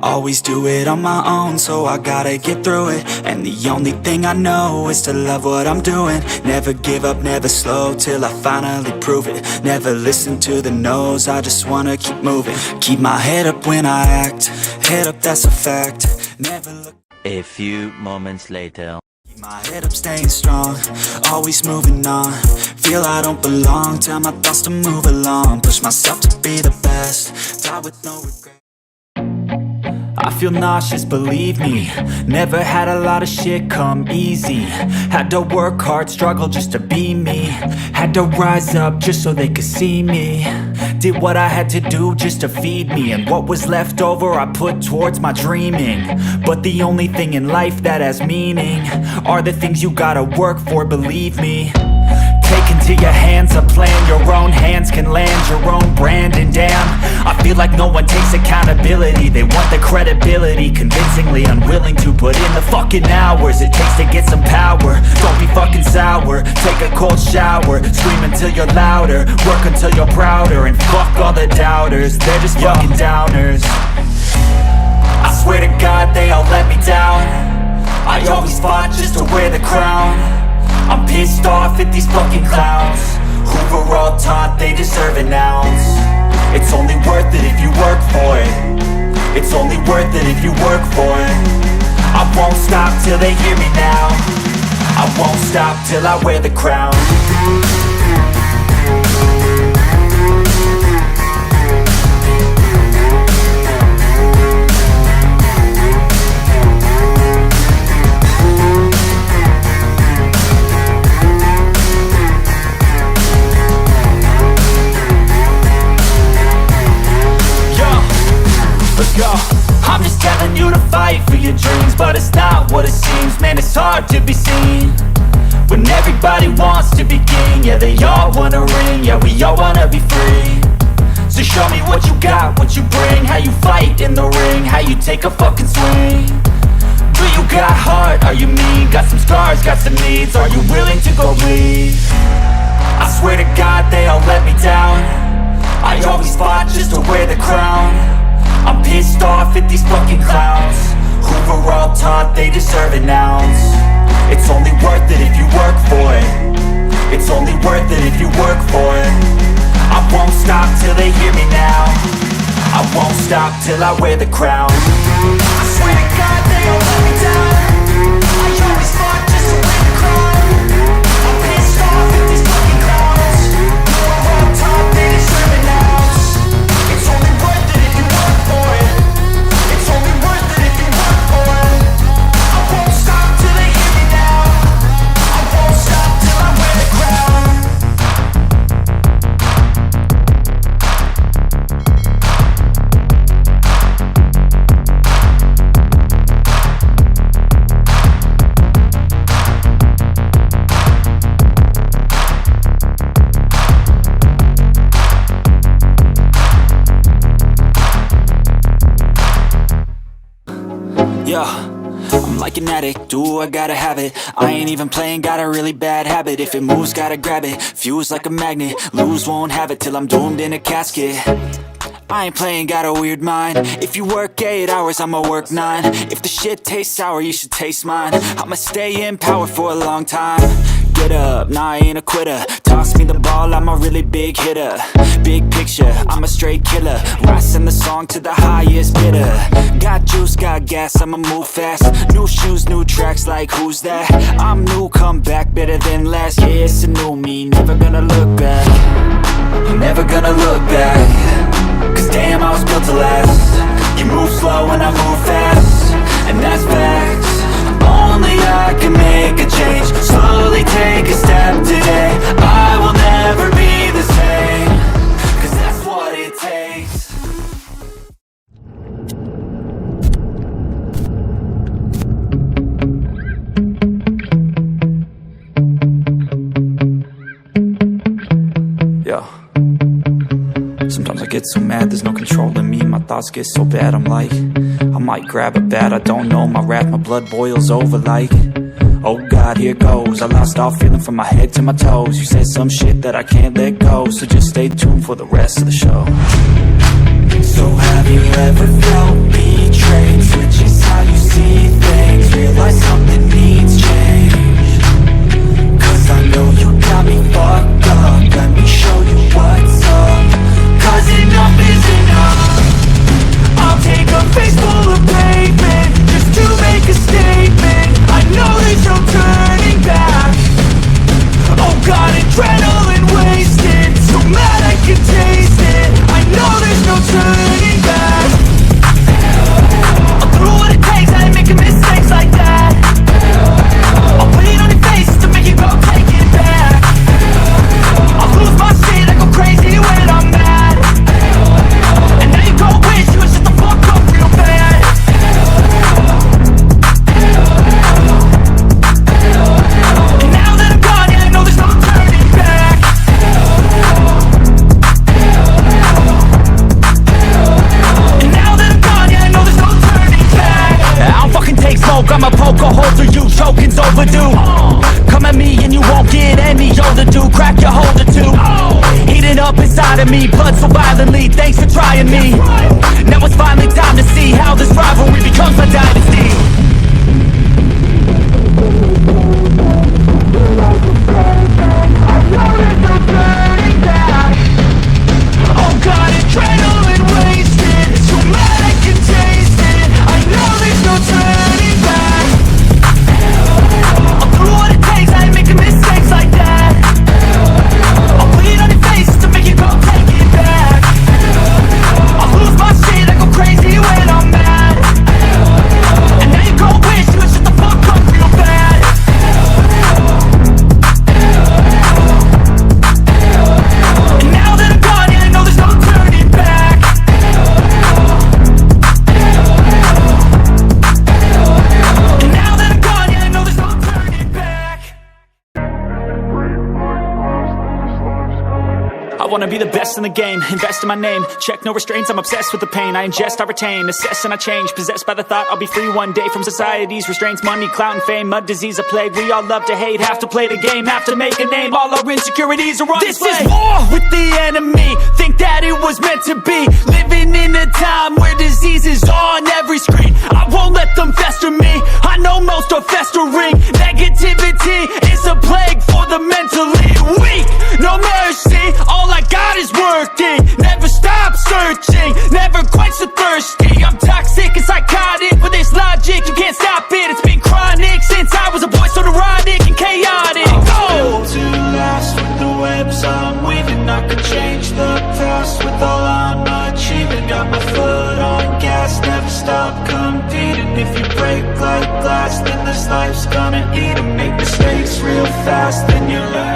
Always do it on my own, so I gotta get through it. And the only thing I know is to love what I'm doing. Never give up, never slow, till I finally prove it. Never listen to the no's, I just wanna keep moving. Keep my head up when I act, head up, that's a fact. Never look. A few moments later. Keep my head up, staying strong, always moving on. Feel I don't belong, tell my thoughts to move along. Push myself to be the best, die with no regret. I feel nauseous, believe me. Never had a lot of shit come easy. Had to work hard, struggle just to be me. Had to rise up just so they could see me. Did what I had to do just to feed me. And what was left over I put towards my dreaming. But the only thing in life that has meaning are the things you gotta work for, believe me. Take into your hands a plan, your own hands can land your own brand. And damn, I feel like no one takes accountability. They want the credibility, convincingly unwilling to put in the fucking hours it takes to get some power. Don't be fucking sour, take a cold shower. Scream until you're louder, work until you're prouder. And fuck all the doubters, they're just fucking downers. I swear to God they all let me down. I always fought just to wear the crown. I'm pissed off at these fucking clowns who were all taught they deserve an ounce. It's only worth it if you work for it. It's only worth it if you work for it. I won't stop till they hear me now. I won't stop till I wear the crown. I'm just telling you to fight for your dreams, but it's not what it seems. Man, it's hard to be seen when everybody wants to be king. Yeah, they all wanna ring, yeah, we all wanna be free. So show me what you got, what you bring, how you fight in the ring, how you take a fucking swing. Do you got heart, are you mean? Got some scars, got some needs, are you willing to go bleed? I swear to God they all let me down. I always fought just to wear the crown. I'm pissed off at these fucking clowns who were all taught they deserve an ounce. It's only worth it if you work for it. It's only worth it if you work for it. I won't stop till they hear me now. I won't stop till I wear the crown. I swear to God they all let me down. I always fought just to wear the crown. I'm pissed off at these fucking clowns who were all taught they deserve an ounce. It's only worth it if you work for it. It's only worth it if you work for it. I won't stop till they hear me now. I won't stop till I wear the crown. Yeah, I'm like an addict, do I gotta have it. I ain't even playing, got a really bad habit. If it moves, gotta grab it, fuse like a magnet. Lose, won't have it till I'm doomed in a casket. I ain't playing, got a weird mind. If you work 8 hours, I'ma work 9. If the shit tastes sour, you should taste mine. I'ma stay in power for a long time. Get up, nah, I ain't a quitter. Toss me the ball, I'm a really big hitter. Big picture, I'm a straight killer. Rising the song to the highest bidder. Got juice, got gas, I'ma move fast. New shoes, new tracks, like who's that? I'm new, come back, better than last. Yeah, it's a new me, never gonna look back. I'm never gonna look back. Cause damn, I was built to last. You move slow and I move fast, and that's facts. Only I can make a change. Slowly take a step today. I will never be the same. Cause that's what it takes. Yeah. Sometimes I get so mad, there's no control in me. My thoughts get so bad, I'm like, I might grab a bat, I don't know. My wrath, my blood boils over like, oh God, here goes. I lost all feeling from my head to my toes. You said some shit that I can't let go, so just stay tuned for the rest of the show. So have you ever felt betrayed? smoke, I'ma poke a hole through you. Choking's overdue. Come at me and you won't get any older, dude. Crack your holder too. Heating up inside of me, blood so violently. Thanks for trying me. Now it's finally time to see how this rivalry becomes a dynasty. Oh God, adrenaline wasted. So mad I can taste it. I know there's no turning back. I'll do what it takes, I ain't making mistakes like that. I'll bleed on your face to make you go take it back. I'll lose my shit, I go crazy when I'm mad. And now you gon' wish you would shut the fuck up real bad. And now that I'm gone, yeah, I know there's no turning back. And now that I'm gone, yeah, I know there's no turning back. I wanna be the best in the game, invest in my name. Check no restraints, I'm obsessed with the pain. I ingest, I retain, assess and I change. Possessed by the thought I'll be free one day from society's restraints. Money, clout and fame, mud, disease, a plague. We all love to hate, have to play the game, have to make a name. All our insecurities are on display. This is war with the enemy, think that it was meant to be. Living in a time where disease is on every screen. I won't let them fester me, I know most are festering. Negativity is a plague for the mentally weak. No mercy, all I got is working. Never stop searching, never quench the thirsty. I'm toxic and psychotic, with this logic you can't stop it. It's been chronic since I was a boy, so neurotic and chaotic. Built to last with the webs I'm weaving. I could change the past with all I'm achieving. Got my foot on gas, never stop competing. If you break like glass, then this life's gonna eat 'em. Make mistakes real fast, then you learn